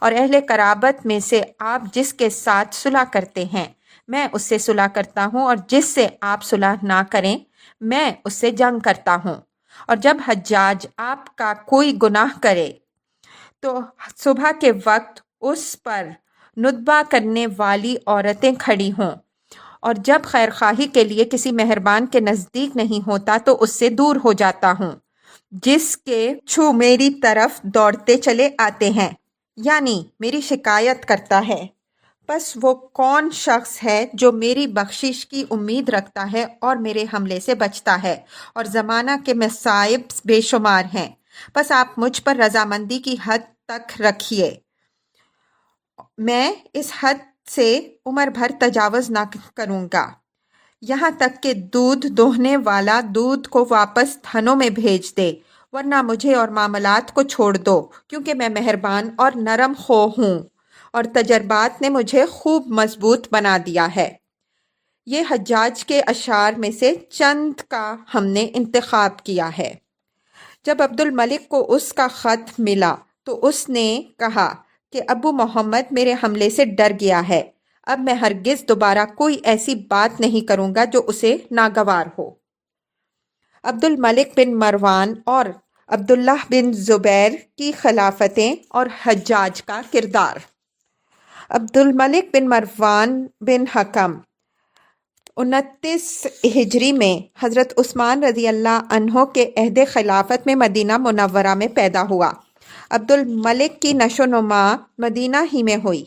اور اہل قرابت میں سے آپ جس کے ساتھ صلح کرتے ہیں میں اس سے صلح کرتا ہوں، اور جس سے آپ صلح نہ کریں میں اس سے جنگ کرتا ہوں۔ اور جب حجاج آپ کا کوئی گناہ کرے تو صبح کے وقت اس پر ندبہ کرنے والی عورتیں کھڑی ہوں، اور جب خیر خواہی کے لیے کسی مہربان کے نزدیک نہیں ہوتا تو اس سے دور ہو جاتا ہوں، جس کے چھو میری طرف دوڑتے چلے آتے ہیں، یعنی میری شکایت کرتا ہے۔ پس وہ کون شخص ہے جو میری بخشش کی امید رکھتا ہے اور میرے حملے سے بچتا ہے؟ اور زمانہ کے مصائب بے شمار ہیں، پس آپ مجھ پر رضامندی کی حد تک رکھیے، میں اس حد سے عمر بھر تجاوز نہ کروں گا، یہاں تک کہ دودھ دوہنے والا دودھ کو واپس تھنوں میں بھیج دے، ورنہ مجھے اور معاملات کو چھوڑ دو، کیونکہ میں مہربان اور نرم خو ہوں، اور تجربات نے مجھے خوب مضبوط بنا دیا ہے۔ یہ حجاج کے اشعار میں سے چند کا ہم نے انتخاب کیا ہے۔ جب عبد الملک کو اس کا خط ملا تو اس نے کہا کہ ابو محمد میرے حملے سے ڈر گیا ہے، اب میں ہرگز دوبارہ کوئی ایسی بات نہیں کروں گا جو اسے ناگوار ہو۔ عبد الملک بن مروان اور عبداللہ بن زبیر کی خلافتیں اور حجاج کا کردار۔ عبد الملک بن مروان بن حکم 29 ہجری میں حضرت عثمان رضی اللہ عنہ کے عہد خلافت میں مدینہ منورہ میں پیدا ہوا۔ عبد الملک کی نشو و نما مدینہ ہی میں ہوئی،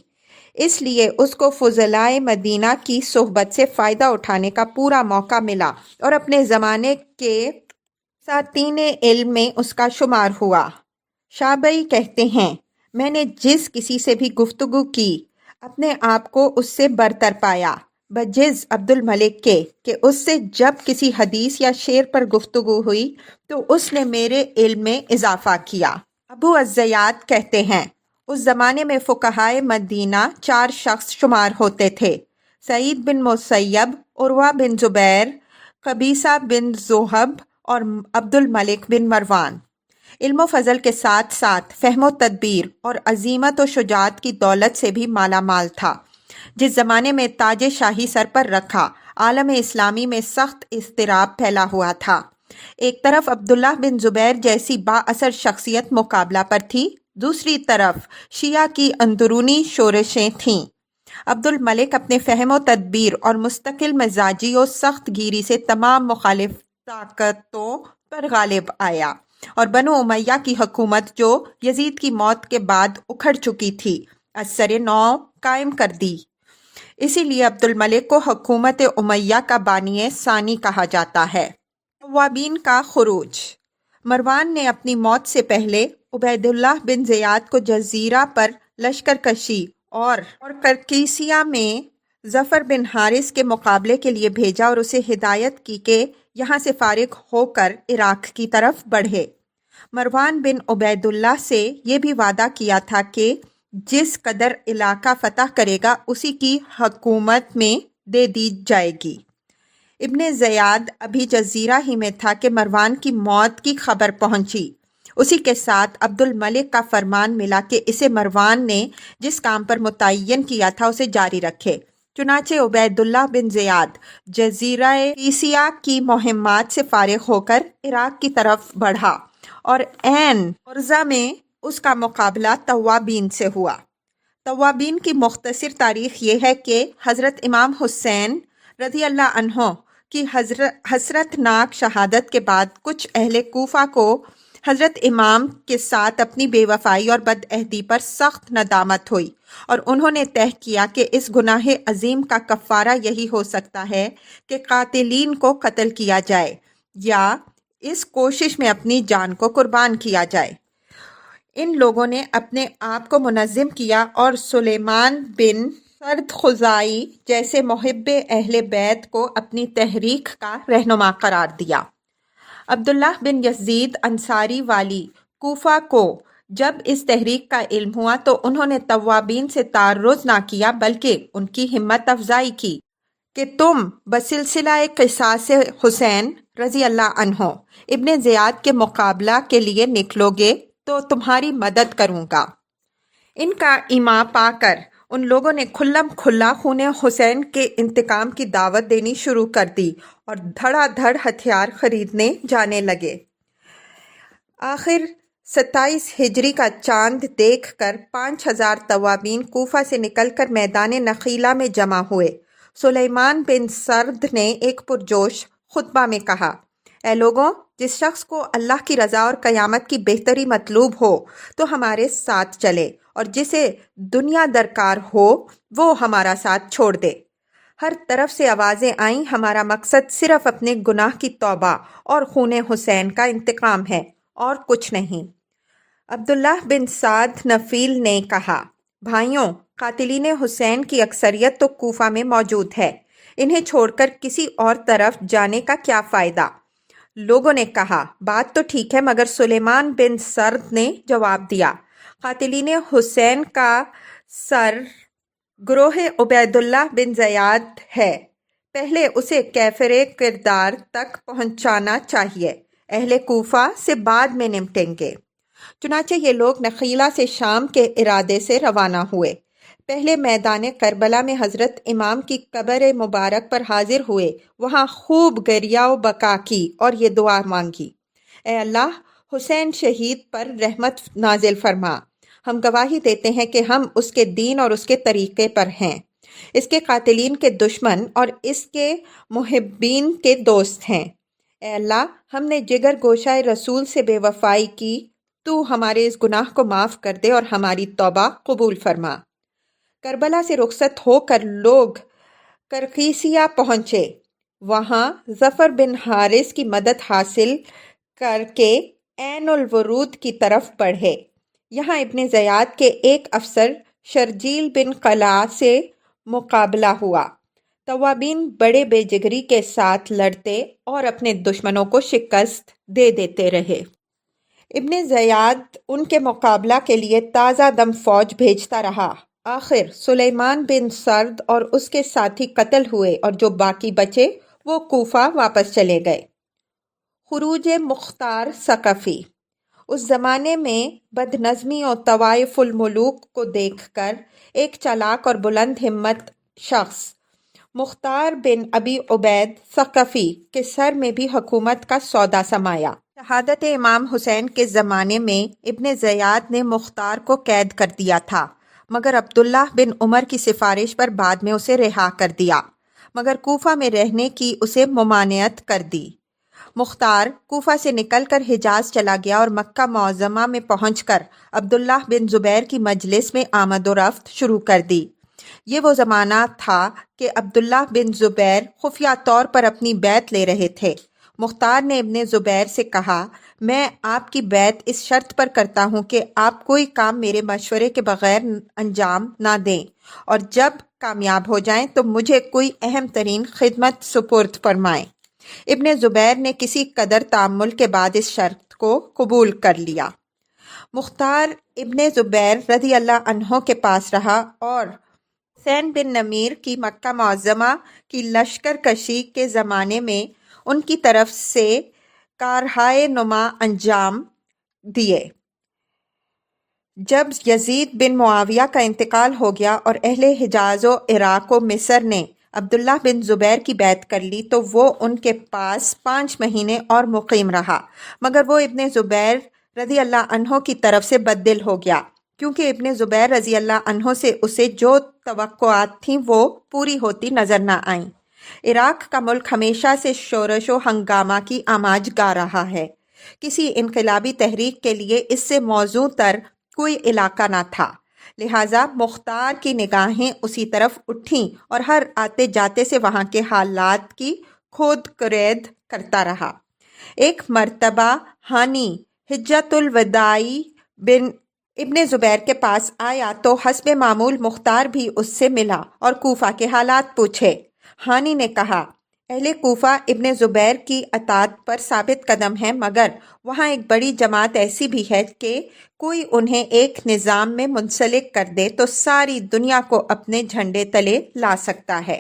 اس لیے اس کو فضلائے مدینہ کی صحبت سے فائدہ اٹھانے کا پورا موقع ملا، اور اپنے زمانے کے ساتین علم میں اس کا شمار ہوا۔ شابئی کہتے ہیں، میں نے جس کسی سے بھی گفتگو کی اپنے آپ کو اس سے برتر پایا، بجز عبد الملک کے کہ اس سے جب کسی حدیث یا شعر پر گفتگو ہوئی تو اس نے میرے علم میں اضافہ کیا۔ ابو الزیات کہتے ہیں، اس زمانے میں فقہائے مدینہ 4 شخص شمار ہوتے تھے: سعید بن مسیب، عروہ بن زبیر، قبیصہ بن زہب اور عبد الملک بن مروان۔ علم و فضل کے ساتھ ساتھ فہم و تدبیر اور عزیمت و شجاعت کی دولت سے بھی مالا مال تھا۔ جس زمانے میں تاج شاہی سر پر رکھا، عالم اسلامی میں سخت اضطراب پھیلا ہوا تھا۔ ایک طرف عبداللہ بن زبیر جیسی با اثر شخصیت مقابلہ پر تھی، دوسری طرف شیعہ کی اندرونی شورشیں تھیں۔ عبد الملک اپنے فہم و تدبیر اور مستقل مزاجی و سخت گیری سے تمام مخالف طاقتوں پر غالب آیا، اور بنو امیہ کی حکومت جو یزید کی موت کے بعد اکھڑ چکی تھی از سر نو قائم کر دی۔ اسی لیے عبد الملک کو حکومت امیہ کا بانی ثانی کہا جاتا ہے۔ توابین کا خروج۔ مروان نے اپنی موت سے پہلے عبید اللہ بن زیاد کو جزیرہ پر لشکر کشی اور کرکیسیہ میں ظفر بن حارث کے مقابلے کے لیے بھیجا، اور اسے ہدایت کی کہ یہاں سے فارغ ہو کر عراق کی طرف بڑھے۔ مروان بن عبید اللہ سے یہ بھی وعدہ کیا تھا کہ جس قدر علاقہ فتح کرے گا اسی کی حکومت میں دے دی جائے گی۔ ابن زیاد ابھی جزیرہ ہی میں تھا کہ مروان کی موت کی خبر پہنچی۔ اسی کے ساتھ عبد الملک کا فرمان ملا کہ اسے مروان نے جس کام پر متعین کیا تھا اسے جاری رکھے۔ چنانچہ عبید اللہ بن زیاد جزیرہ ایسیا کی مہمات سے فارغ ہو کر عراق کی طرف بڑھا، اور عین عرضہ میں اس کا مقابلہ توابین سے ہوا۔ توابین کی مختصر تاریخ یہ ہے کہ حضرت امام حسین رضی اللہ عنہ کی حسرت ناک شہادت کے بعد کچھ اہل کوفہ کو حضرت امام کے ساتھ اپنی بے وفائی اور بد عہدی پر سخت ندامت ہوئی، اور انہوں نے طے کیا کہ اس گناہ عظیم کا کفارہ یہی ہو سکتا ہے کہ قاتلین کو قتل کیا جائے یا اس کوشش میں اپنی جان کو قربان کیا جائے۔ ان لوگوں نے اپنے آپ کو منظم کیا اور سلیمان بن سرد خزاعی جیسے محب اہل بیت کو اپنی تحریک کا رہنما قرار دیا۔ عبداللہ بن یزید انصاری والی کوفہ کو جب اس تحریک کا علم ہوا تو انہوں نے توابین سے تعرض نہ کیا، بلکہ ان کی ہمت افزائی کی کہ تم بسلسلہ قصاص حسین رضی اللہ عنہ ابن زیاد کے مقابلہ کے لیے نکلو گے تو تمہاری مدد کروں گا۔ ان کا ایما پا کر ان لوگوں نے کھلم کھلا خون حسین کے انتقام کی دعوت دینی شروع کر دی اور دھڑا دھڑ ہتھیار خریدنے جانے لگے۔ آخر 27 ہجری کا چاند دیکھ کر 5000 توابین کوفہ سے نکل کر میدان نخیلہ میں جمع ہوئے۔ سلیمان بن سرد نے ایک پرجوش خطبہ میں کہا، اے لوگوں، جس شخص کو اللہ کی رضا اور قیامت کی بہتری مطلوب ہو تو ہمارے ساتھ چلے، اور جسے دنیا درکار ہو وہ ہمارا ساتھ چھوڑ دے۔ ہر طرف سے آوازیں آئیں، ہمارا مقصد صرف اپنے گناہ کی توبہ اور خون حسین کا انتقام ہے اور کچھ نہیں۔ عبداللہ بن سعد نفیل نے کہا، بھائیوں، قاتلین حسین کی اکثریت تو کوفہ میں موجود ہے، انہیں چھوڑ کر کسی اور طرف جانے کا کیا فائدہ؟ لوگوں نے کہا، بات تو ٹھیک ہے، مگر سلیمان بن سرد نے جواب دیا، قاتلین حسین کا سر گروہ عبیداللہ بن زیاد ہے، پہلے اسے کیفر کردار تک پہنچانا چاہیے، اہل کوفہ سے بعد میں نمٹیں گے۔ چنانچہ یہ لوگ نخیلہ سے شام کے ارادے سے روانہ ہوئے۔ پہلے میدان کربلا میں حضرت امام کی قبر مبارک پر حاضر ہوئے، وہاں خوب گریہ و بکا کی اور یہ دعا مانگی، اے اللہ، حسین شہید پر رحمت نازل فرما، ہم گواہی دیتے ہیں کہ ہم اس کے دین اور اس کے طریقے پر ہیں، اس کے قاتلین کے دشمن اور اس کے محبین کے دوست ہیں۔ اے اللہ، ہم نے جگر گوشہ رسول سے بے وفائی کی، تو ہمارے اس گناہ کو معاف کر دے اور ہماری توبہ قبول فرما۔ کربلا سے رخصت ہو کر لوگ کرقیسیہ پہنچے، وہاں ظفر بن حارث کی مدد حاصل کر کے عین الورود کی طرف بڑھے۔ یہاں ابن زیاد کے ایک افسر شرجیل بن قلعہ سے مقابلہ ہوا۔ توابین بڑے بے جگری کے ساتھ لڑتے اور اپنے دشمنوں کو شکست دے دیتے رہے۔ ابن زیاد ان کے مقابلہ کے لیے تازہ دم فوج بھیجتا رہا۔ آخر سلیمان بن سرد اور اس کے ساتھی قتل ہوئے اور جو باقی بچے وہ کوفہ واپس چلے گئے۔ خروج مختار ثقفی۔ اس زمانے میں بد نظمی اور طوائف الملوک کو دیکھ کر ایک چالاک اور بلند ہمت شخص مختار بن ابی عبید ثقفی کے سر میں بھی حکومت کا سودا سمایا۔ شہادت امام حسین کے زمانے میں ابن زیاد نے مختار کو قید کر دیا تھا، مگر عبداللہ بن عمر کی سفارش پر بعد میں اسے رہا کر دیا، مگر کوفہ میں رہنے کی اسے ممانعت کر دی۔ مختار کوفہ سے نکل کر حجاز چلا گیا اور مکہ معظمہ میں پہنچ کر عبداللہ بن زبیر کی مجلس میں آمد و رفت شروع کر دی۔ یہ وہ زمانہ تھا کہ عبداللہ بن زبیر خفیہ طور پر اپنی بیعت لے رہے تھے۔ مختار نے ابن زبیر سے کہا، میں آپ کی بیعت اس شرط پر کرتا ہوں کہ آپ کوئی کام میرے مشورے کے بغیر انجام نہ دیں، اور جب کامیاب ہو جائیں تو مجھے کوئی اہم ترین خدمت سپرد فرمائیں۔ ابن زبیر نے کسی قدر تأمل کے بعد اس شرط کو قبول کر لیا۔ مختار ابن زبیر رضی اللہ عنہ کے پاس رہا اور حسین بن نمیر کی مکہ معظمہ کی لشکر کشی کے زمانے میں ان کی طرف سے کارہائے نما انجام دیے۔ جب یزید بن معاویہ کا انتقال ہو گیا اور اہل حجاز و عراق و مصر نے عبداللہ بن زبیر کی بیعت کر لی تو وہ ان کے پاس 5 مہینے اور مقیم رہا، مگر وہ ابن زبیر رضی اللہ عنہ کی طرف سے بددل ہو گیا، کیونکہ ابن زبیر رضی اللہ عنہ سے اسے جو توقعات تھیں وہ پوری ہوتی نظر نہ آئیں۔ عراق کا ملک ہمیشہ سے شورش و ہنگامہ کی آماج گا رہا ہے، کسی انقلابی تحریک کے لیے اس سے موزوں تر کوئی علاقہ نہ تھا، لہٰذا مختار کی نگاہیں اسی طرف اٹھیں اور ہر آتے جاتے سے وہاں کے حالات کی کھود کرید کرتا رہا۔ ایک مرتبہ ہانی حجت الوداعی بن ابن زبیر کے پاس آیا تو حسب معمول مختار بھی اس سے ملا اور کوفہ کے حالات پوچھے۔ ہانی نے کہا، اہل کوفہ ابن زبیر کی اطاعت پر ثابت قدم ہے، مگر وہاں ایک بڑی جماعت ایسی بھی ہے کہ کوئی انہیں ایک نظام میں منسلک کر دے تو ساری دنیا کو اپنے جھنڈے تلے لا سکتا ہے۔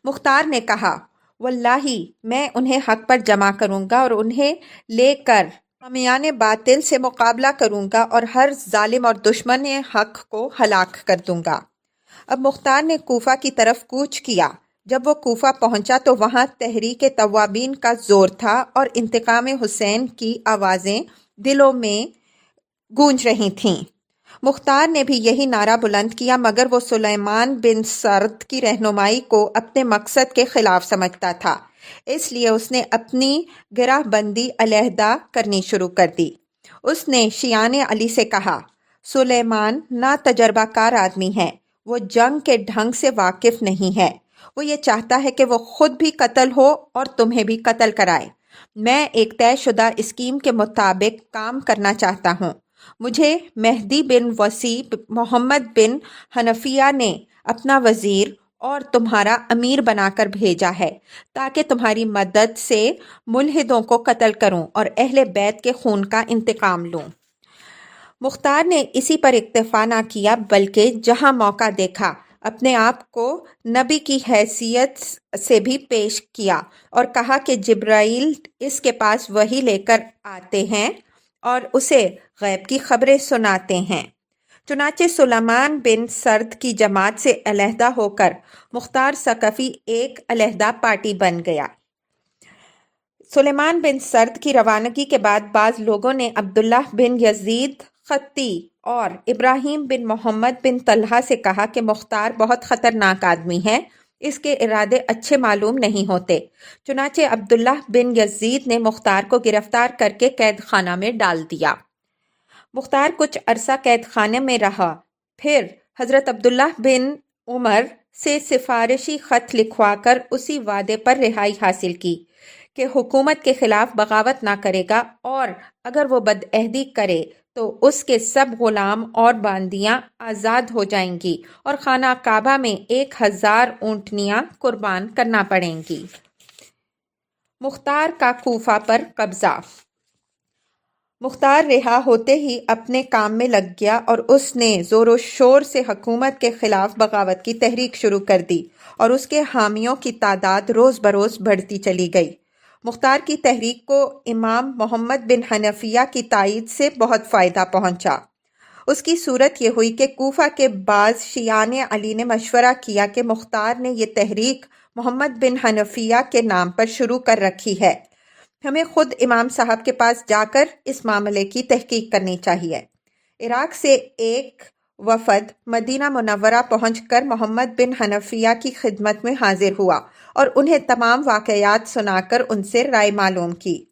مختار نے کہا، واللہ میں انہیں حق پر جمع کروں گا اور انہیں لے کر حامیان باطل سے مقابلہ کروں گا اور ہر ظالم اور دشمن حق کو ہلاک کر دوں گا۔ اب مختار نے کوفہ کی طرف کوچ کیا۔ جب وہ کوفہ پہنچا تو وہاں تحریک توابین کا زور تھا اور انتقام حسین کی آوازیں دلوں میں گونج رہی تھیں۔ مختار نے بھی یہی نعرہ بلند کیا، مگر وہ سلیمان بن سرد کی رہنمائی کو اپنے مقصد کے خلاف سمجھتا تھا، اس لیے اس نے اپنی گرہ بندی علیحدہ کرنی شروع کر دی۔ اس نے شیعان علی سے کہا، سلیمان نا تجربہ کار آدمی ہے، وہ جنگ کے ڈھنگ سے واقف نہیں ہے، وہ یہ چاہتا ہے کہ وہ خود بھی قتل ہو اور تمہیں بھی قتل کرائے۔ میں ایک طے شدہ اسکیم کے مطابق کام کرنا چاہتا ہوں۔ مجھے مہدی بن وسیع محمد بن حنفیہ نے اپنا وزیر اور تمہارا امیر بنا کر بھیجا ہے تاکہ تمہاری مدد سے ملحدوں کو قتل کروں اور اہل بیت کے خون کا انتقام لوں۔ مختار نے اسی پر اکتفا نہ کیا بلکہ جہاں موقع دیکھا اپنے آپ کو نبی کی حیثیت سے بھی پیش کیا اور کہا کہ جبرائیل اس کے پاس وحی لے کر آتے ہیں اور اسے غیب کی خبریں سناتے ہیں۔ چنانچہ سلیمان بن سرد کی جماعت سے علیحدہ ہو کر مختار ثقفی ایک علیحدہ پارٹی بن گیا۔ سلیمان بن سرد کی روانگی کے بعد بعض لوگوں نے عبداللہ بن یزید خطی اور ابراہیم بن محمد بن طلحہ سے کہا کہ مختار بہت خطرناک آدمی ہے، اس کے ارادے اچھے معلوم نہیں ہوتے۔ چنانچہ عبداللہ بن یزید نے مختار کو گرفتار کر کے قید خانہ میں ڈال دیا۔ مختار کچھ عرصہ قید خانے میں رہا، پھر حضرت عبداللہ بن عمر سے سفارشی خط لکھوا کر اسی وعدے پر رہائی حاصل کی کہ حکومت کے خلاف بغاوت نہ کرے گا اور اگر وہ بدعہدی کرے تو اس کے سب غلام اور باندیاں آزاد ہو جائیں گی اور خانہ کعبہ میں 1000 اونٹنیاں قربان کرنا پڑیں گی۔ مختار کا کوفہ پر قبضہ۔ مختار رہا ہوتے ہی اپنے کام میں لگ گیا اور اس نے زور و شور سے حکومت کے خلاف بغاوت کی تحریک شروع کر دی اور اس کے حامیوں کی تعداد روز بروز بڑھتی چلی گئی۔ مختار کی تحریک کو امام محمد بن حنفیہ کی تائید سے بہت فائدہ پہنچا۔ اس کی صورت یہ ہوئی کہ کوفہ کے بعض شیعان علی نے مشورہ کیا کہ مختار نے یہ تحریک محمد بن حنفیہ کے نام پر شروع کر رکھی ہے، ہمیں خود امام صاحب کے پاس جا کر اس معاملے کی تحقیق کرنی چاہیے۔ عراق سے ایک وفد مدینہ منورہ پہنچ کر محمد بن حنفیہ کی خدمت میں حاضر ہوا اور انہیں تمام واقعات سنا کر ان سے رائے معلوم کی۔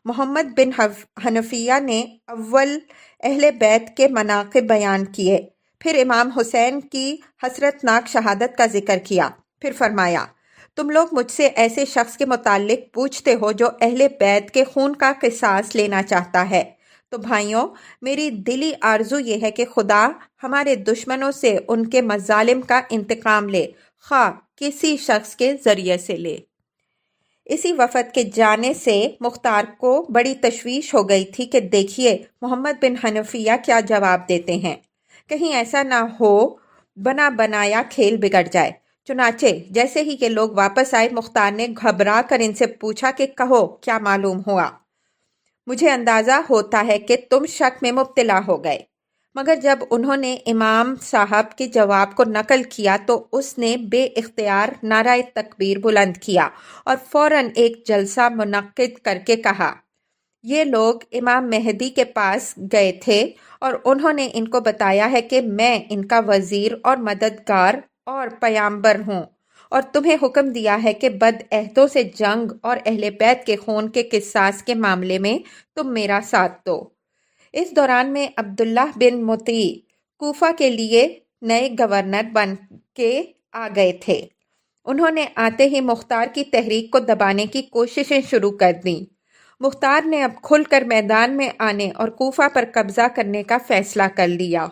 محمد بن حنفیہ نے اول اہل بیت کے مناقب بیان کیے، پھر امام حسین کی حسرتناک شہادت کا ذکر کیا، پھر فرمایا، تم لوگ مجھ سے ایسے شخص کے متعلق پوچھتے ہو جو اہل بیت کے خون کا قصاص لینا چاہتا ہے، تو بھائیوں میری دلی آرزو یہ ہے کہ خدا ہمارے دشمنوں سے ان کے مظالم کا انتقام لے، خواہ کسی شخص کے ذریعے سے لے۔ اسی وفد کے جانے سے مختار کو بڑی تشویش ہو گئی تھی کہ دیکھیے محمد بن حنفیہ کیا جواب دیتے ہیں، کہیں ایسا نہ ہو بنا بنایا کھیل بگڑ جائے۔ چنانچہ جیسے ہی یہ لوگ واپس آئے مختار نے گھبرا کر ان سے پوچھا کہ کہو کیا معلوم ہوا؟ مجھے اندازہ ہوتا ہے کہ تم شک میں مبتلا ہو گئے۔ مگر جب انہوں نے امام صاحب کے جواب کو نقل کیا تو اس نے بے اختیار نعرہ تکبیر بلند کیا اور فوراً ایک جلسہ منعقد کر کے کہا، یہ لوگ امام مہدی کے پاس گئے تھے اور انہوں نے ان کو بتایا ہے کہ میں ان کا وزیر اور مددگار اور پیامبر ہوں اور تمہیں حکم دیا ہے کہ بدعہدوں سے جنگ اور اہل بیت کے خون کے قصاص کے معاملے میں تم میرا ساتھ دو۔ اس دوران میں عبداللہ بن مطیع کوفہ کے لیے نئے گورنر بن کے آ گئے تھے۔ انہوں نے آتے ہی مختار کی تحریک کو دبانے کی کوششیں شروع کر دیں۔ مختار نے اب کھل کر میدان میں آنے اور کوفہ پر قبضہ کرنے کا فیصلہ کر لیا۔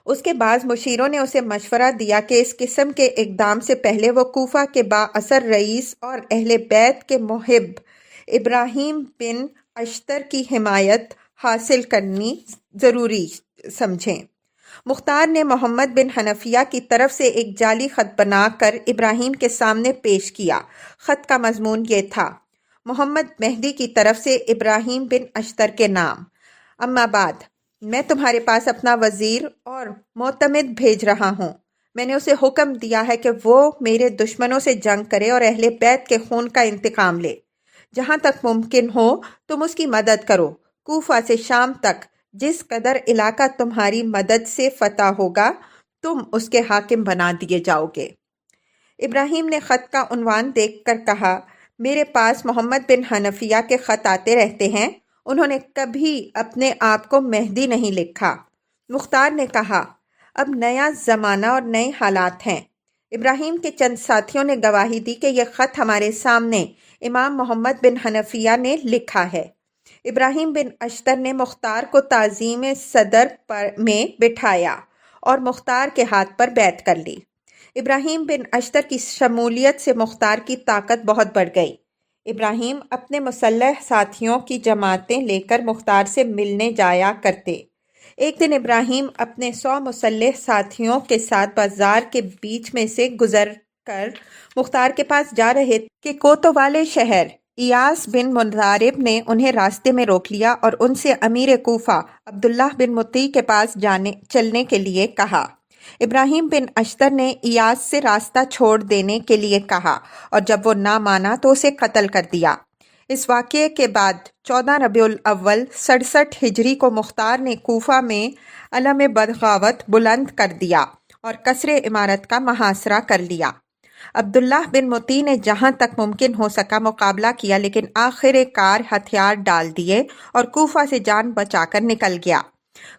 اس کے بعض مشیروں نے اسے مشورہ دیا کہ اس قسم کے اقدام سے پہلے وہ کوفہ کے با اثر رئیس اور اہل بیت کے محب ابراہیم بن اشتر کی حمایت حاصل کرنی ضروری سمجھیں۔ مختار نے محمد بن حنفیہ کی طرف سے ایک جعلی خط بنا کر ابراہیم کے سامنے پیش کیا۔ خط کا مضمون یہ تھا، محمد مہدی کی طرف سے ابراہیم بن اشتر کے نام۔ اما بعد، میں تمہارے پاس اپنا وزیر اور معتمد بھیج رہا ہوں۔ میں نے اسے حکم دیا ہے کہ وہ میرے دشمنوں سے جنگ کرے اور اہل بیت کے خون کا انتقام لے۔ جہاں تک ممکن ہو تم اس کی مدد کرو۔ کوفہ سے شام تک جس قدر علاقہ تمہاری مدد سے فتح ہوگا تم اس کے حاکم بنا دیے جاؤ گے۔ ابراہیم نے خط کا عنوان دیکھ کر کہا، میرے پاس محمد بن حنفیہ کے خط آتے رہتے ہیں، انہوں نے کبھی اپنے آپ کو مہدی نہیں لکھا۔ مختار نے کہا، اب نیا زمانہ اور نئے حالات ہیں۔ ابراہیم کے چند ساتھیوں نے گواہی دی کہ یہ خط ہمارے سامنے امام محمد بن حنفیہ نے لکھا ہے۔ ابراہیم بن اشتر نے مختار کو تعظیم صدر میں بٹھایا اور مختار کے ہاتھ پر بیعت کر لی۔ ابراہیم بن اشتر کی شمولیت سے مختار کی طاقت بہت بڑھ گئی۔ ابراہیم اپنے مسلح ساتھیوں کی جماعتیں لے کر مختار سے ملنے جایا کرتے۔ ایک دن ابراہیم اپنے 100 مسلح ساتھیوں کے ساتھ بازار کے بیچ میں سے گزر کر مختار کے پاس جا رہے کہ کوتوالے شہر ایاس بن مضارب نے انہیں راستے میں روک لیا اور ان سے امیر کوفہ عبداللہ بن مطیع کے پاس چلنے کے لیے کہا۔ ابراہیم بن اشتر نے ایاس سے راستہ چھوڑ دینے کے لیے کہا اور جب وہ نہ مانا تو اسے قتل کر دیا۔ اس واقعے کے بعد 14 ربیع الاول 67 ہجری کو مختار نے کوفہ میں علم بغاوت بلند کر دیا اور قصر امارت کا محاصرہ کر لیا۔ عبداللہ بن مطیع نے جہاں تک ممکن ہو سکا مقابلہ کیا لیکن آخر کار ہتھیار ڈال دیے اور کوفہ سے جان بچا کر نکل گیا۔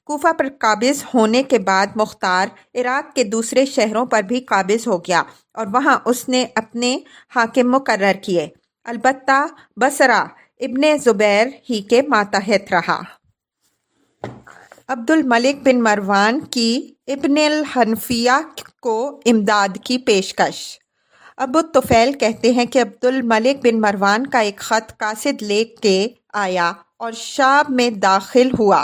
کوفہ پر قابض ہونے کے بعد مختار عراق کے دوسرے شہروں پر بھی قابض ہو گیا اور وہاں اس نے اپنے حاکم مقرر کیے، البتہ بصرہ ابن زبیر ہی کے ماتحت رہا۔ عبد الملک بن مروان کی ابن الحنفیہ کو امداد کی پیشکش۔ ابو الطفیل کہتے ہیں کہ عبد الملک بن مروان کا ایک خط قاصد لے کے آیا اور شام میں داخل ہوا۔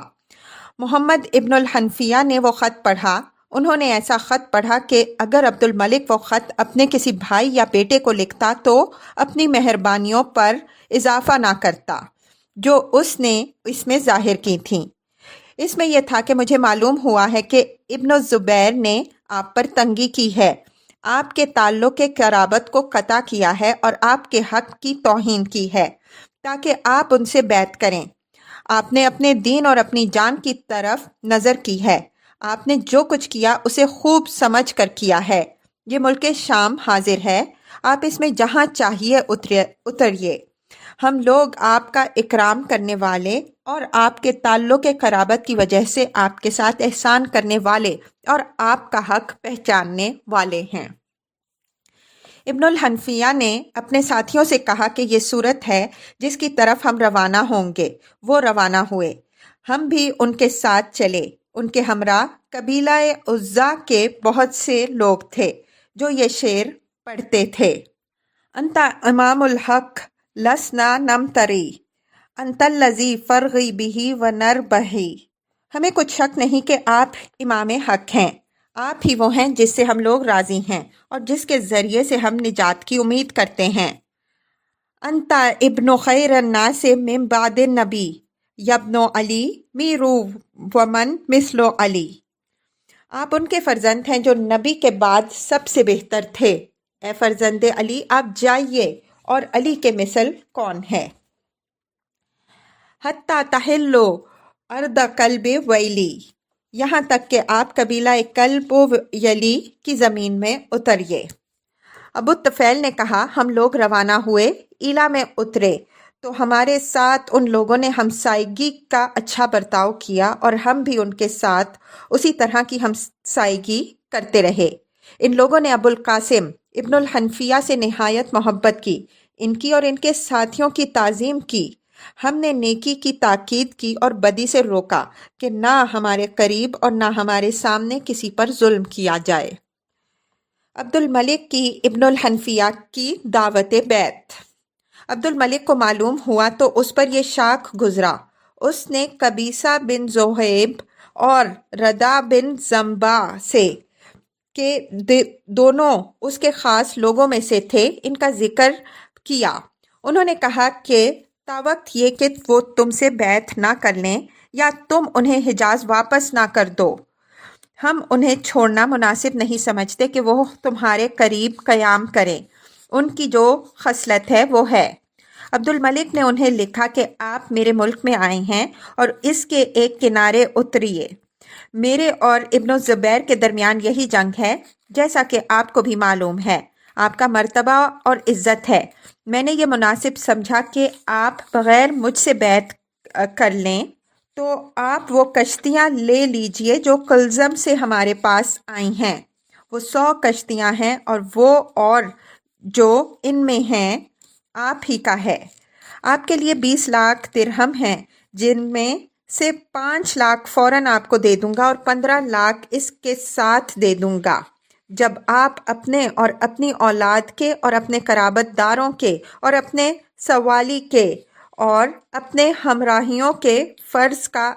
محمد ابن الحنفیہ نے وہ خط پڑھا۔ انہوں نے ایسا خط پڑھا کہ اگر عبد الملک وہ خط اپنے کسی بھائی یا بیٹے کو لکھتا تو اپنی مہربانیوں پر اضافہ نہ کرتا جو اس نے اس میں ظاہر کی تھیں۔ اس میں یہ تھا کہ مجھے معلوم ہوا ہے کہ ابن الزبیر نے آپ پر تنگی کی ہے، آپ کے تعلق قرابت کو قطع کیا ہے اور آپ کے حق کی توہین کی ہے تاکہ آپ ان سے بیعت کریں۔ آپ نے اپنے دین اور اپنی جان کی طرف نظر کی ہے۔ آپ نے جو کچھ کیا اسے خوب سمجھ کر کیا ہے۔ یہ ملک شام حاضر ہے، آپ اس میں جہاں چاہیے اتریے۔ ہم لوگ آپ کا اکرام کرنے والے اور آپ کے تعلق قرابت کی وجہ سے آپ کے ساتھ احسان کرنے والے اور آپ کا حق پہچاننے والے ہیں۔ ابن الحنفیہ نے اپنے ساتھیوں سے کہا کہ یہ صورت ہے جس کی طرف ہم روانہ ہوں گے۔ وہ روانہ ہوئے، ہم بھی ان کے ساتھ چلے۔ ان کے ہمراہ قبیلہ عزا کے بہت سے لوگ تھے جو یہ شعر پڑھتے تھے، انت امام الحق لسنا نمتری انت الذی فرغی بہ ونر بہی۔ ہمیں کچھ شک نہیں کہ آپ امام حق ہیں، آپ ہی وہ ہیں جس سے ہم لوگ راضی ہیں اور جس کے ذریعے سے ہم نجات کی امید کرتے ہیں۔ انت ابن خیر الناس من بعد النبی یبن علی میرو ومن مثل علی۔ آپ ان کے فرزند ہیں جو نبی کے بعد سب سے بہتر تھے۔ اے فرزند علی، آپ جائیے، اور علی کے مثل کون ہے؟ حتی تحلو ارض کلب ویلی، یہاں تک کہ آپ قبیلہ کلب ویلی کی زمین میں اتریے۔ ابو الطفیل نے کہا، ہم لوگ روانہ ہوئے، ایلا میں اترے تو ہمارے ساتھ ان لوگوں نے ہمسائیگی کا اچھا برتاؤ کیا اور ہم بھی ان کے ساتھ اسی طرح کی ہمسائیگی کرتے رہے۔ ان لوگوں نے ابو القاسم ابن الحنفیہ سے نہایت محبت کی، ان کی اور ان کے ساتھیوں کی تعظیم کی۔ ہم نے نیکی کی تاکید کی اور بدی سے روکا کہ نہ ہمارے قریب اور نہ ہمارے سامنے کسی پر ظلم کیا جائے۔ عبد الملک کی ابن الحنفیہ کی دعوت بیعت۔ عبد الملک کو معلوم ہوا تو اس پر یہ شاخ گزرا۔ اس نے قبیصہ بن زہیب اور ردع بن زمبا سے کہ دونوں اس کے خاص لوگوں میں سے تھے، ان کا ذکر کیا انہوں نے کہا کہ تاوقت یہ کہ وہ تم سے بیعت نہ کر لیں یا تم انہیں حجاز واپس نہ کر دو، ہم انہیں چھوڑنا مناسب نہیں سمجھتے کہ وہ تمہارے قریب قیام کریں۔ ان کی جو خصلت ہے وہ ہے۔ عبد الملک نے انہیں لکھا کہ آپ میرے ملک میں آئے ہیں اور اس کے ایک کنارے اتریے۔ میرے اور ابن الزبیر کے درمیان یہی جنگ ہے، جیسا کہ آپ کو بھی معلوم ہے۔ آپ کا مرتبہ اور عزت ہے۔ میں نے یہ مناسب سمجھا کہ آپ بغیر مجھ سے بیعت کر لیں تو آپ وہ کشتیاں لے لیجئے جو کلزم سے ہمارے پاس آئی ہیں۔ وہ 100 کشتیاں ہیں اور وہ اور جو ان میں ہیں آپ ہی کا ہے۔ آپ کے لیے 20 لاکھ درہم ہیں، جن میں سے 5 لاکھ فوراً آپ کو دے دوں گا اور 15 لاکھ اس کے ساتھ دے دوں گا جب آپ اپنے اور اپنی اولاد کے اور اپنے قرابت داروں کے اور اپنے سوالی کے اور اپنے ہمراہیوں کے فرض کا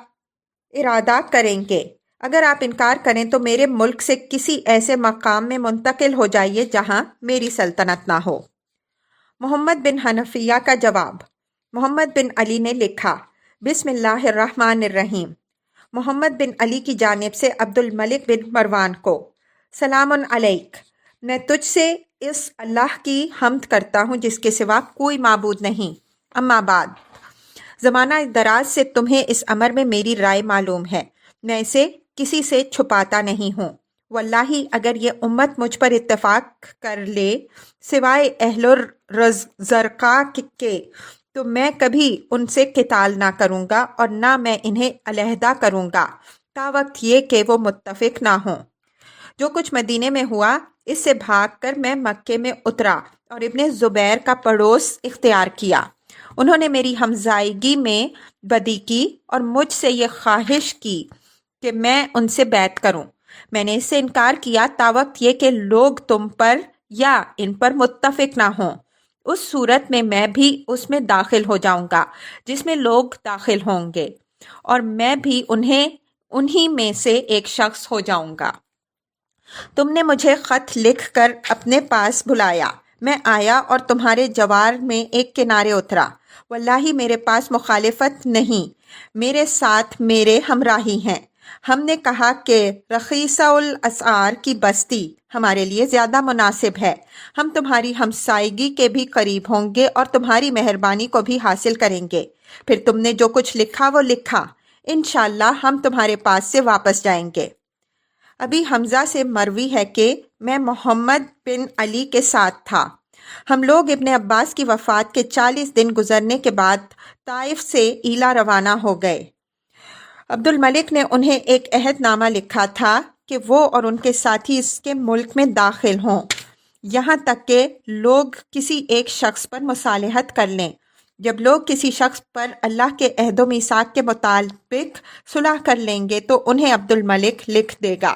ارادہ کریں گے۔ اگر آپ انکار کریں تو میرے ملک سے کسی ایسے مقام میں منتقل ہو جائیے جہاں میری سلطنت نہ ہو۔ محمد بن حنفیہ کا جواب۔ محمد بن علی نے لکھا، بسم اللہ الرحمن الرحیم۔ محمد بن علی کی جانب سے عبد الملک بن مروان کو، سلام علیک، میں تجھ سے اس اللہ کی حمد کرتا ہوں جس کے سوا کوئی معبود نہیں، اما بعد، زمانہ دراز سے تمہیں اس امر میں میری رائے معلوم ہے، میں اسے کسی سے چھپاتا نہیں ہوں۔ واللہ اگر یہ امت مجھ پر اتفاق کر لے سوائے اہل الزرقاء کے تو میں کبھی ان سے قتال نہ کروں گا اور نہ میں انہیں علیحدہ کروں گا تاوقت یہ کہ وہ متفق نہ ہوں۔ جو کچھ مدینے میں ہوا اس سے بھاگ کر میں مکے میں اترا اور ابن زبیر کا پڑوس اختیار کیا۔ انہوں نے میری ہمزائیگی میں بدی کی اور مجھ سے یہ خواہش کی کہ میں ان سے بیعت کروں۔ میں نے اس سے انکار کیا تاوقت یہ کہ لوگ تم پر یا ان پر متفق نہ ہوں۔ اس صورت میں میں بھی اس میں داخل ہو جاؤں گا جس میں لوگ داخل ہوں گے اور میں بھی انہی میں سے ایک شخص ہو جاؤں گا۔ تم نے مجھے خط لکھ کر اپنے پاس بلایا، میں آیا اور تمہارے جوار میں ایک کنارے اترا۔ واللہ میرے پاس مخالفت نہیں، میرے ساتھ میرے ہمراہی ہیں۔ ہم نے کہا کہ رخیصہ الاسعار کی بستی ہمارے لیے زیادہ مناسب ہے۔ ہم تمہاری ہمسائیگی کے بھی قریب ہوں گے اور تمہاری مہربانی کو بھی حاصل کریں گے۔ پھر تم نے جو کچھ لکھا وہ لکھا، انشاءاللہ ہم تمہارے پاس سے واپس جائیں گے۔ ابھی حمزہ سے مروی ہے کہ میں محمد بن علی کے ساتھ تھا۔ ہم لوگ ابن عباس کی وفات کے 40 دن گزرنے کے بعد طائف سے ایلا روانہ ہو گئے۔ عبد الملک نے انہیں ایک عہد نامہ لکھا تھا کہ وہ اور ان کے ساتھی اس کے ملک میں داخل ہوں، یہاں تک کہ لوگ کسی ایک شخص پر مصالحت کر لیں۔ جب لوگ کسی شخص پر اللہ کے عہد و میثاق کے مطابق صلح کر لیں گے تو انہیں عبد الملک لکھ دے گا۔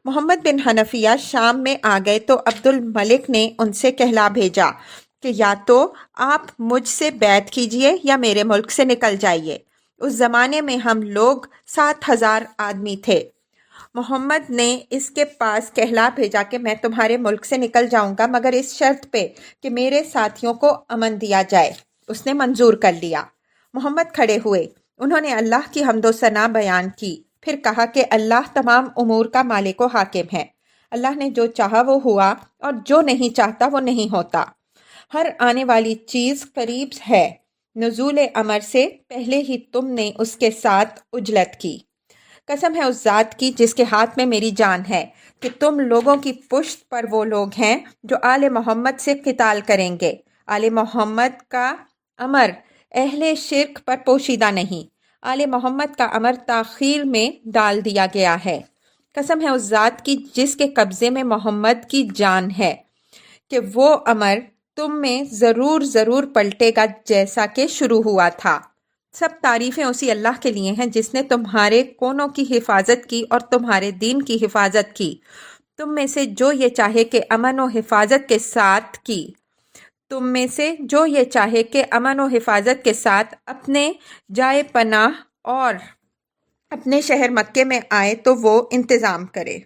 محمد بن حنفیہ شام میں آ گئے تو عبد الملک نے ان سے کہلا بھیجا کہ یا تو آپ مجھ سے بیعت کیجئے یا میرے ملک سے نکل جائیے۔ اس زمانے میں ہم لوگ 7,000 آدمی تھے۔ محمد نے اس کے پاس کہلا بھیجا کہ میں تمہارے ملک سے نکل جاؤں گا مگر اس شرط پہ کہ میرے ساتھیوں کو امن دیا جائے۔ اس نے منظور کر لیا۔ محمد کھڑے ہوئے، انہوں نے اللہ کی حمد و ثنا بیان کی، پھر کہا کہ اللہ تمام امور کا مالک و حاکم ہے۔ اللہ نے جو چاہا وہ ہوا اور جو نہیں چاہتا وہ نہیں ہوتا۔ ہر آنے والی چیز قریب ہے، نزول امر سے پہلے ہی تم نے اس کے ساتھ عجلت کی۔ قسم ہے اس ذات کی جس کے ہاتھ میں میری جان ہے کہ تم لوگوں کی پشت پر وہ لوگ ہیں جو آل محمد سے قتال کریں گے۔ آل محمد کا امر اہل شرک پر پوشیدہ نہیں، آل محمد کا امر تاخیر میں ڈال دیا گیا ہے۔ قسم ہے اس ذات کی جس کے قبضے میں محمد کی جان ہے کہ وہ امر تم میں ضرور پلٹے گا جیسا کہ شروع ہوا تھا۔ سب تعریفیں اسی اللہ کے لیے ہیں جس نے تمہارے کونوں کی حفاظت کی اور تمہارے دین کی حفاظت کی۔ تم میں سے جو یہ چاہے کہ امن و حفاظت کے ساتھ اپنے جائے پناہ اور اپنے شہر مکے میں آئے تو وہ انتظام کرے۔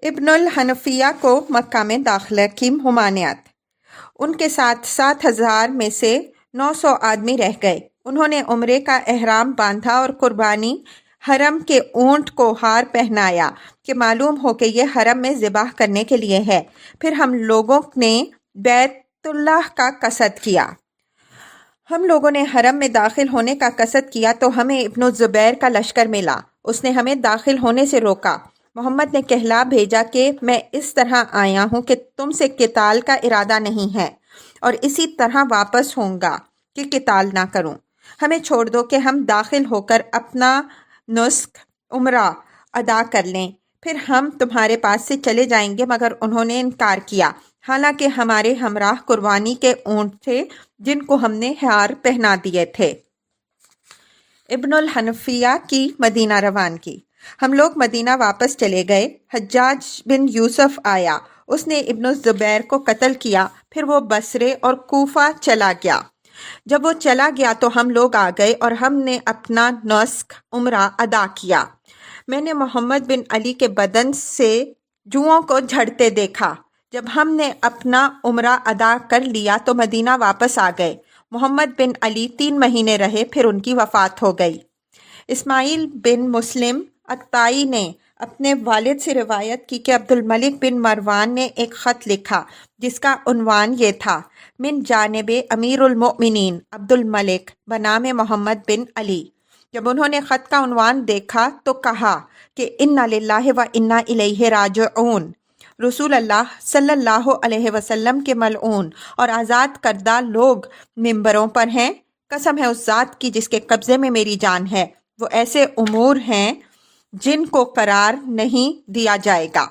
ابن الحنفیہ کو مکہ میں داخلہ کی ممانعت۔ ان کے ساتھ 7,000 میں سے 900 آدمی رہ گئے۔ انہوں نے عمرے کا احرام باندھا اور قربانی حرم کے اونٹ کو ہار پہنایا کہ معلوم ہو کہ یہ حرم میں ذبح کرنے کے لیے ہے۔ پھر ہم لوگوں نے بیت اللہ کا قصد کیا۔ ہم لوگوں نے حرم میں داخل ہونے کا قصد کیا تو ہمیں ابن الزبیر کا لشکر ملا۔ اس نے ہمیں داخل ہونے سے روکا۔ محمد نے کہلا بھیجا کہ میں اس طرح آیا ہوں کہ تم سے قتال کا ارادہ نہیں ہے اور اسی طرح واپس ہوں گا کہ قتال نہ کروں۔ ہمیں چھوڑ دو کہ ہم داخل ہو کر اپنا نسک عمرہ ادا کر لیں، پھر ہم تمہارے پاس سے چلے جائیں گے۔ مگر انہوں نے انکار کیا، حالانکہ ہمارے ہمراہ قربانی کے اونٹ تھے جن کو ہم نے ہار پہنا دیے تھے۔ ابن الحنفیہ کی مدینہ روانگی۔ ہم لوگ مدینہ واپس چلے گئے۔ حجاج بن یوسف آیا، اس نے ابن الزبیر کو قتل کیا، پھر وہ بصرے اور کوفہ چلا گیا۔ جب وہ چلا گیا تو ہم لوگ آ گئے اور ہم نے اپنا نسک عمرہ ادا کیا۔ میں نے محمد بن علی کے بدن سے جوؤں کو جھڑتے دیکھا۔ جب ہم نے اپنا عمرہ ادا کر لیا تو مدینہ واپس آ گئے۔ محمد بن علی 3 مہینے رہے، پھر ان کی وفات ہو گئی۔ اسماعیل بن مسلم اقطائی نے اپنے والد سے روایت کی کہ عبد الملک بن مروان نے ایک خط لکھا جس کا عنوان یہ تھا: من جانب امیر المؤمنین عبد الملک بنام محمد بن علی۔ جب انہوں نے خط کا عنوان دیکھا تو کہا کہ انا للہ و انا الیہ راجعون۔ رسول اللہ صلی اللہ علیہ وسلم کے ملعون اور آزاد کردہ لوگ ممبروں پر ہیں۔ قسم ہے اس ذات کی جس کے قبضے میں میری جان ہے، وہ ایسے امور ہیں جن کو قرار نہیں دیا جائے گا۔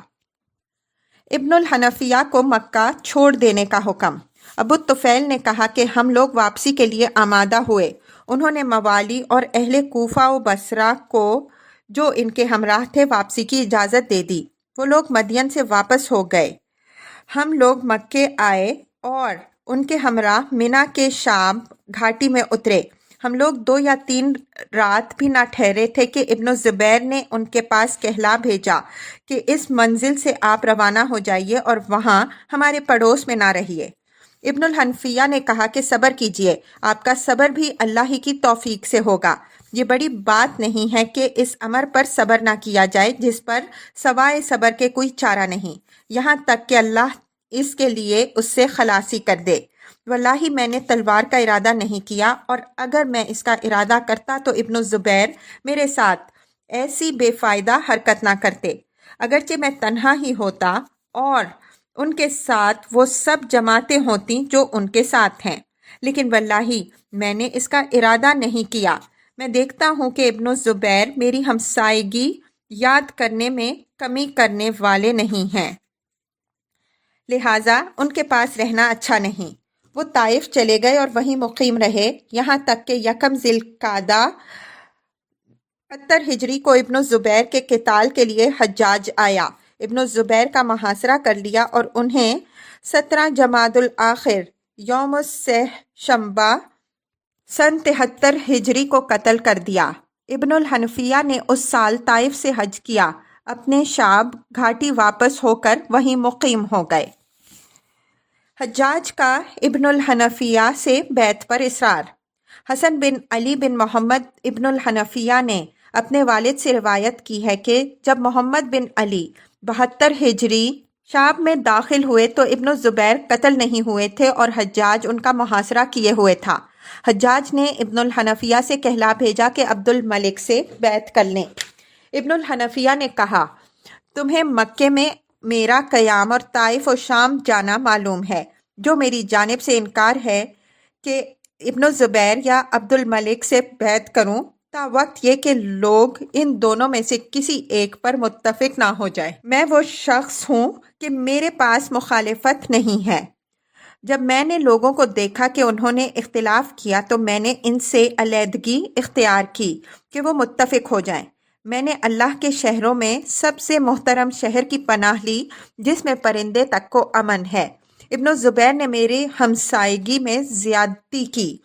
ابن الحنفیہ کو مکہ چھوڑ دینے کا حکم۔ ابو طفیل نے کہا کہ ہم لوگ واپسی کے لیے آمادہ ہوئے۔ انہوں نے موالی اور اہل کوفہ و بصرہ کو جو ان کے ہمراہ تھے واپسی کی اجازت دے دی۔ وہ لوگ مدین سے واپس ہو گئے۔ ہم لوگ مکے آئے اور ان کے ہمراہ منا کے شام گھاٹی میں اترے۔ ہم لوگ 2 یا 3 رات بھی نہ ٹھہرے تھے کہ ابن الزبیر نے ان کے پاس کہلا بھیجا کہ اس منزل سے آپ روانہ ہو جائیے اور وہاں ہمارے پڑوس میں نہ رہیے۔ ابن الحنفیہ نے کہا کہ صبر کیجیے، آپ کا صبر بھی اللہ ہی کی توفیق سے ہوگا۔ یہ بڑی بات نہیں ہے کہ اس امر پر صبر نہ کیا جائے جس پر سوائے صبر کے کوئی چارہ نہیں، یہاں تک کہ اللہ اس کے لیے اس سے خلاصی کر دے۔ واللہ میں نے تلوار کا ارادہ نہیں کیا، اور اگر میں اس کا ارادہ کرتا تو ابن الزبیر میرے ساتھ ایسی بے فائدہ حرکت نہ کرتے، اگرچہ میں تنہا ہی ہوتا اور ان کے ساتھ وہ سب جماعتیں ہوتیں جو ان کے ساتھ ہیں، لیکن واللہ میں نے اس کا ارادہ نہیں کیا۔ میں دیکھتا ہوں کہ ابن الزبیر میری ہمسائیگی یاد کرنے میں کمی کرنے والے نہیں ہیں، لہٰذا ان کے پاس رہنا اچھا نہیں۔ وہ طائف چلے گئے اور وہیں مقیم رہے، یہاں تک کہ 1 ذی القعدہ 70 ہجری کو ابن الزبیر کے قتال کے لیے حجاج آیا۔ ابن الزبیر کا محاصرہ کر لیا اور انہیں 17 جمادی الاخر یوم السہ شنبہ سن 73 ہجری کو قتل کر دیا۔ ابن الحنفیہ نے اس سال طائف سے حج کیا، اپنے شعب گھاٹی واپس ہو کر وہیں مقیم ہو گئے۔ حجاج کا ابن الحنفیہ سے بیعت پر اصرار۔ حسن بن علی بن محمد ابن الحنفیہ نے اپنے والد سے روایت کی ہے کہ جب محمد بن علی 72 ہجری شام میں داخل ہوئے تو ابن الزبیر قتل نہیں ہوئے تھے اور حجاج ان کا محاصرہ کیے ہوئے تھا۔ حجاج نے ابن الحنفیہ سے کہلا بھیجا کہ عبد الملک سے بیعت کر لیں۔ ابن الحنفیہ نے کہا، تمہیں مکے میں میرا قیام اور طائف و شام جانا معلوم ہے، جو میری جانب سے انکار ہے کہ ابن الزبیر یا عبد الملک سے بیعت کروں تا وقت یہ کہ لوگ ان دونوں میں سے کسی ایک پر متفق نہ ہو جائے۔ میں وہ شخص ہوں کہ میرے پاس مخالفت نہیں ہے۔ جب میں نے لوگوں کو دیکھا کہ انہوں نے اختلاف کیا تو میں نے ان سے علیحدگی اختیار کی کہ وہ متفق ہو جائیں۔ میں نے اللہ کے شہروں میں سب سے محترم شہر کی پناہ لی جس میں پرندے تک کو امن ہے۔ ابن الزبیر نے میری ہمسائیگی میں زیادتی کی،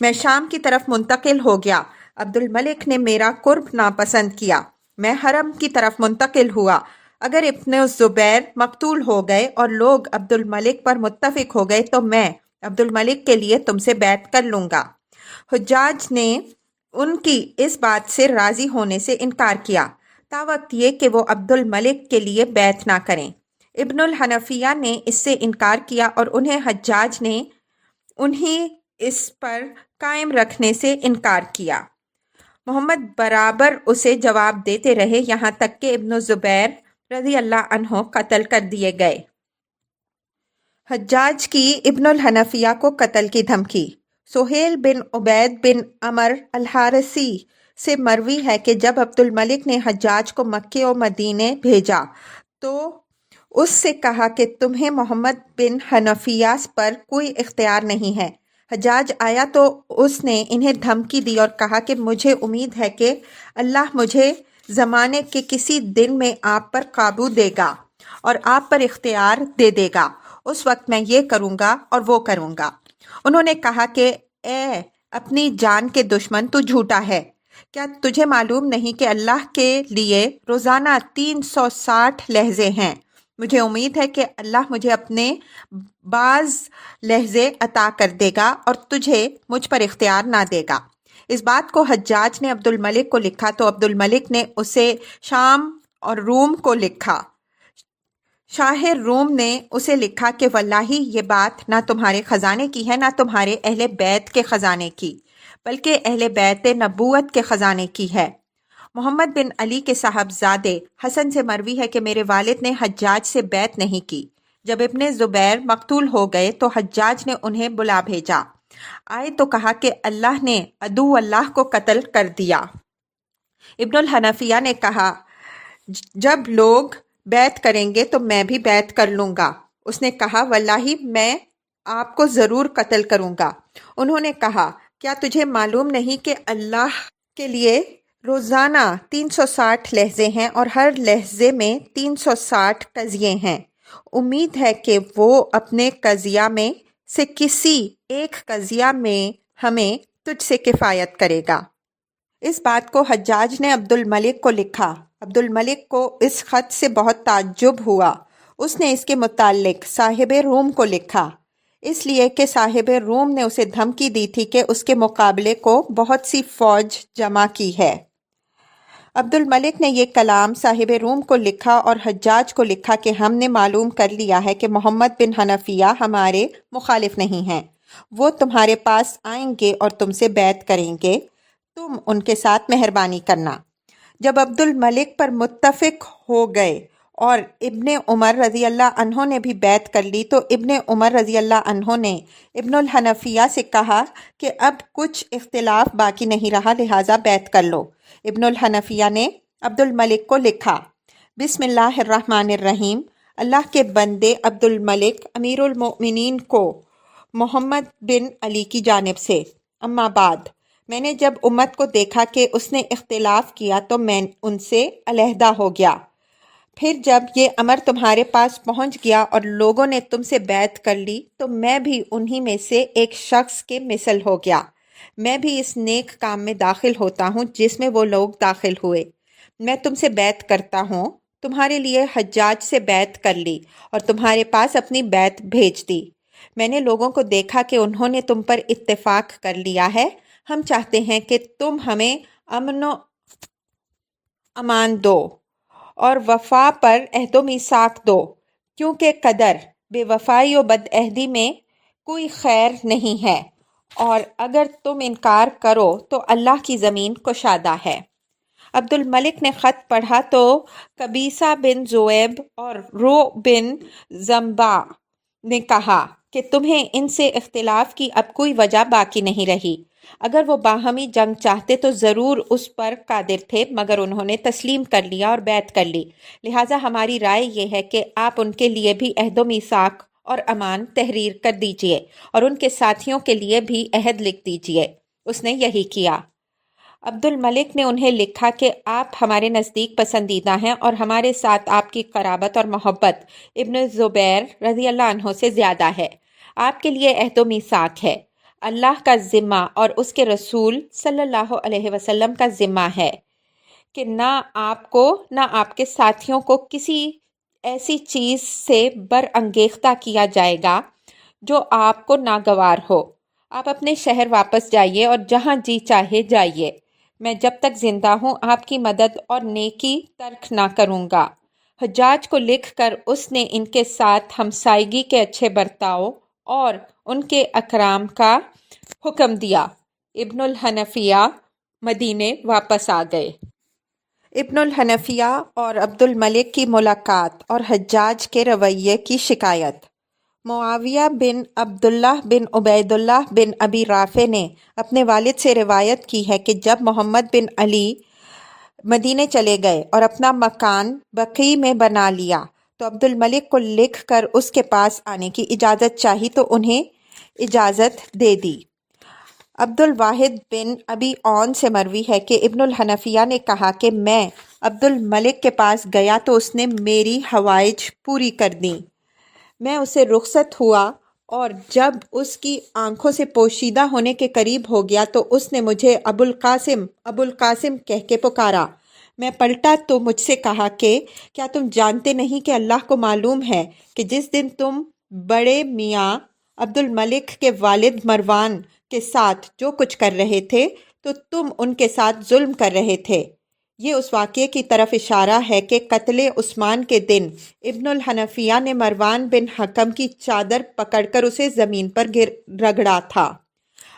میں شام کی طرف منتقل ہو گیا۔ عبد الملک نے میرا قرب ناپسند کیا، میں حرم کی طرف منتقل ہوا۔ اگر ابن الزبیر مقتول ہو گئے اور لوگ عبد الملک پر متفق ہو گئے تو میں عبد الملک کے لیے تم سے بیعت کر لوں گا۔ حجاج نے ان کی اس بات سے راضی ہونے سے انکار کیا تاوقت یہ کہ وہ عبد الملک کے لیے بیعت نہ کریں۔ ابن الحنفیہ نے اس سے انکار کیا اور حجاج نے انہیں اس پر قائم رکھنے سے انکار کیا۔ محمد برابر اسے جواب دیتے رہے یہاں تک کہ ابن الزبیر رضی اللہ عنہ قتل کر دیے گئے۔ حجاج کی ابن الحنفیہ کو قتل کی دھمکی۔ سہیل بن عبید بن عمر الحارثی سے مروی ہے کہ جب عبد الملک نے حجاج کو مکے و مدینے بھیجا تو اس سے کہا کہ تمہیں محمد بن حنفیہ پر کوئی اختیار نہیں ہے۔ حجاج آیا تو اس نے انہیں دھمکی دی اور کہا کہ مجھے امید ہے کہ اللہ مجھے زمانے کے کسی دن میں آپ پر قابو دے گا اور آپ پر اختیار دے دے گا، اس وقت میں یہ کروں گا اور وہ کروں گا۔ انہوں نے کہا کہ اے اپنی جان کے دشمن، تو جھوٹا ہے، کیا تجھے معلوم نہیں کہ اللہ کے لیے روزانہ 360 لحظے ہیں؟ مجھے امید ہے کہ اللہ مجھے اپنے بعض لحظے عطا کر دے گا اور تجھے مجھ پر اختیار نہ دے گا۔ اس بات کو حجاج نے عبد الملک کو لکھا تو عبد الملک نے اسے شام اور روم کو لکھا۔ شاہ روم نے اسے لکھا کہ واللہ یہ بات نہ تمہارے خزانے کی ہے نہ تمہارے اہل بیت کے خزانے کی، بلکہ اہل بیت نبوت کے خزانے کی ہے۔ محمد بن علی کے صاحبزادے حسن سے مروی ہے کہ میرے والد نے حجاج سے بیعت نہیں کی۔ جب ابن زبیر مقتول ہو گئے تو حجاج نے انہیں بلا بھیجا۔ آئے تو کہا کہ اللہ نے عدو اللہ کو قتل کر دیا۔ ابن الحنفیہ نے کہا جب لوگ بیعت کریں گے تو میں بھی بیعت کر لوں گا۔ اس نے کہا واللہ میں آپ کو ضرور قتل کروں گا۔ انہوں نے کہا کیا تجھے معلوم نہیں کہ اللہ کے لیے روزانہ 360 لحظے ہیں اور ہر لحظے میں 360 قضیے ہیں؟ امید ہے کہ وہ اپنے قضیہ میں سے کسی ایک قضیہ میں ہمیں تجھ سے کفایت کرے گا۔ اس بات کو حجاج نے عبد الملک کو لکھا۔ عبد الملک کو اس خط سے بہت تعجب ہوا۔ اس نے اس کے متعلق صاحب روم کو لکھا، اس لیے کہ صاحب روم نے اسے دھمکی دی تھی کہ اس کے مقابلے کو بہت سی فوج جمع کی ہے۔ عبد الملک نے یہ کلام صاحب روم کو لکھا اور حجاج کو لکھا کہ ہم نے معلوم کر لیا ہے کہ محمد بن حنفیہ ہمارے مخالف نہیں ہیں، وہ تمہارے پاس آئیں گے اور تم سے بیعت کریں گے، تم ان کے ساتھ مہربانی کرنا۔ جب عبد الملک پر متفق ہو گئے اور ابن عمر رضی اللہ عنہ نے بھی بیعت کر لی تو ابن عمر رضی اللہ عنہ نے ابن الحنفیہ سے کہا کہ اب کچھ اختلاف باقی نہیں رہا، لہٰذا بیعت کر لو۔ ابن الحنفیہ نے عبد الملک کو لکھا، بسم اللہ الرحمن الرحیم، اللہ کے بندے عبد الملک امیر المؤمنین کو محمد بن علی کی جانب سے، اما بعد، میں نے جب امت کو دیکھا کہ اس نے اختلاف کیا تو میں ان سے علیحدہ ہو گیا۔ پھر جب یہ امر تمہارے پاس پہنچ گیا اور لوگوں نے تم سے بیعت کر لی تو میں بھی انہی میں سے ایک شخص کے مثل ہو گیا۔ میں بھی اس نیک کام میں داخل ہوتا ہوں جس میں وہ لوگ داخل ہوئے۔ میں تم سے بیعت کرتا ہوں، تمہارے لیے حجاج سے بیعت کر لی اور تمہارے پاس اپنی بیعت بھیج دی۔ میں نے لوگوں کو دیکھا کہ انہوں نے تم پر اتفاق کر لیا ہے، ہم چاہتے ہیں کہ تم ہمیں امن و امان دو اور وفا پر عہد و میثاق دو، کیونکہ قدر بے وفائی و بد عہدی میں کوئی خیر نہیں ہے، اور اگر تم انکار کرو تو اللہ کی زمین کشادہ ہے۔ عبد الملک نے خط پڑھا تو قبیصہ بن ذؤیب اور رو بن زمبا نے کہا کہ تمہیں ان سے اختلاف کی اب کوئی وجہ باقی نہیں رہی۔ اگر وہ باہمی جنگ چاہتے تو ضرور اس پر قادر تھے، مگر انہوں نے تسلیم کر لیا اور بیعت کر لی، لہٰذا ہماری رائے یہ ہے کہ آپ ان کے لیے بھی عہد و میثاق اور امان تحریر کر دیجئے اور ان کے ساتھیوں کے لیے بھی عہد لکھ دیجئے۔ اس نے یہی کیا۔ عبد الملک نے انہیں لکھا کہ آپ ہمارے نزدیک پسندیدہ ہیں اور ہمارے ساتھ آپ کی قرابت اور محبت ابن زبیر رضی اللہ عنہ سے زیادہ ہے۔ آپ کے لیے عہد و میثاق ہے، اللہ کا ذمہ اور اس کے رسول صلی اللہ علیہ وسلم کا ذمہ ہے کہ نہ آپ کو نہ آپ کے ساتھیوں کو کسی ایسی چیز سے برانگیختہ کیا جائے گا جو آپ کو ناگوار ہو۔ آپ اپنے شہر واپس جائیے اور جہاں جی چاہے جائیے۔ میں جب تک زندہ ہوں آپ کی مدد اور نیکی ترک نہ کروں گا۔ حجاج کو لکھ کر اس نے ان کے ساتھ ہمسائیگی کے اچھے برتاؤ اور ان کے اکرام کا حکم دیا۔ ابن الحنفیہ مدینے واپس آ گئے۔ ابن الحنفیہ اور عبد الملک کی ملاقات اور حجاج کے رویے کی شکایت۔ معاویہ بن عبداللہ بن عبید اللہ بن ابی رافع نے اپنے والد سے روایت کی ہے کہ جب محمد بن علی مدینے چلے گئے اور اپنا مکان بقیع میں بنا لیا تو عبد الملک کو لکھ کر اس کے پاس آنے کی اجازت چاہی تو انہیں اجازت دے دی۔ عبد الواحد بن ابی عون سے مروی ہے کہ ابن الحنفیہ نے کہا کہ میں عبد الملک کے پاس گیا تو اس نے میری حوائج پوری کر دیں۔ میں اسے رخصت ہوا اور جب اس کی آنکھوں سے پوشیدہ ہونے کے قریب ہو گیا تو اس نے مجھے ابو القاسم کہہ کے پکارا۔ میں پلٹا تو مجھ سے کہا کہ کیا تم جانتے نہیں کہ اللہ کو معلوم ہے کہ جس دن تم بڑے میاں عبد الملک کے والد مروان کے ساتھ جو کچھ کر رہے تھے تو تم ان کے ساتھ ظلم کر رہے تھے۔ یہ اس واقعے کی طرف اشارہ ہے کہ قتل عثمان کے دن ابن الحنفیہ نے مروان بن حکم کی چادر پکڑ کر اسے زمین پر رگڑا تھا۔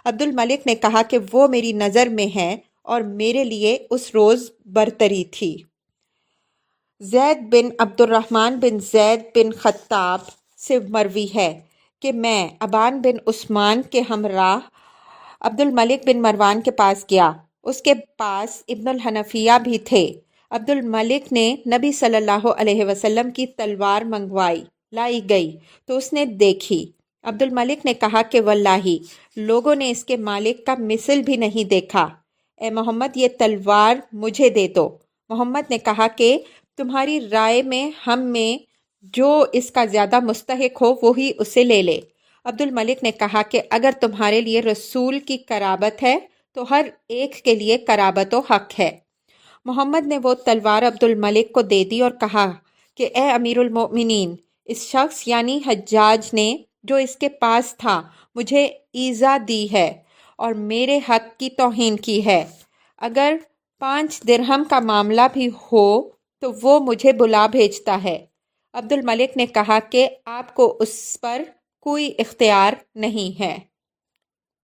عبد الملک نے کہا کہ وہ میری نظر میں ہے اور میرے لیے اس روز برتری تھی۔ زید بن عبد الرحمن بن زید بن خطاب سے مروی ہے کہ میں ابان بن عثمان کے ہمراہ عبد الملک بن مروان کے پاس گیا۔ اس کے پاس ابن الحنفیہ بھی تھے۔ عبد الملک نے نبی صلی اللہ علیہ وسلم کی تلوار لائی گئی تو اس نے دیکھی۔ عبد الملک نے کہا کہ واللہ لوگوں نے اس کے مالک کا مثل بھی نہیں دیکھا۔ اے محمد یہ تلوار مجھے دے دو۔ محمد نے کہا کہ تمہاری رائے میں ہم میں جو اس کا زیادہ مستحق ہو وہی اسے لے لے۔ عبد الملک نے کہا کہ اگر تمہارے لیے رسول کی قرابت ہے تو ہر ایک کے لیے قرابت و حق ہے۔ محمد نے وہ تلوار عبد الملک کو دے دی اور کہا کہ اے امیر المؤمنین، اس شخص یعنی حجاج نے جو اس کے پاس تھا مجھے ایذا دی ہے اور میرے حق کی توہین کی ہے۔ اگر 5 درہم کا معاملہ بھی ہو تو وہ مجھے بلا بھیجتا ہے۔ عبد الملک نے کہا کہ آپ کو اس پر کوئی اختیار نہیں ہے۔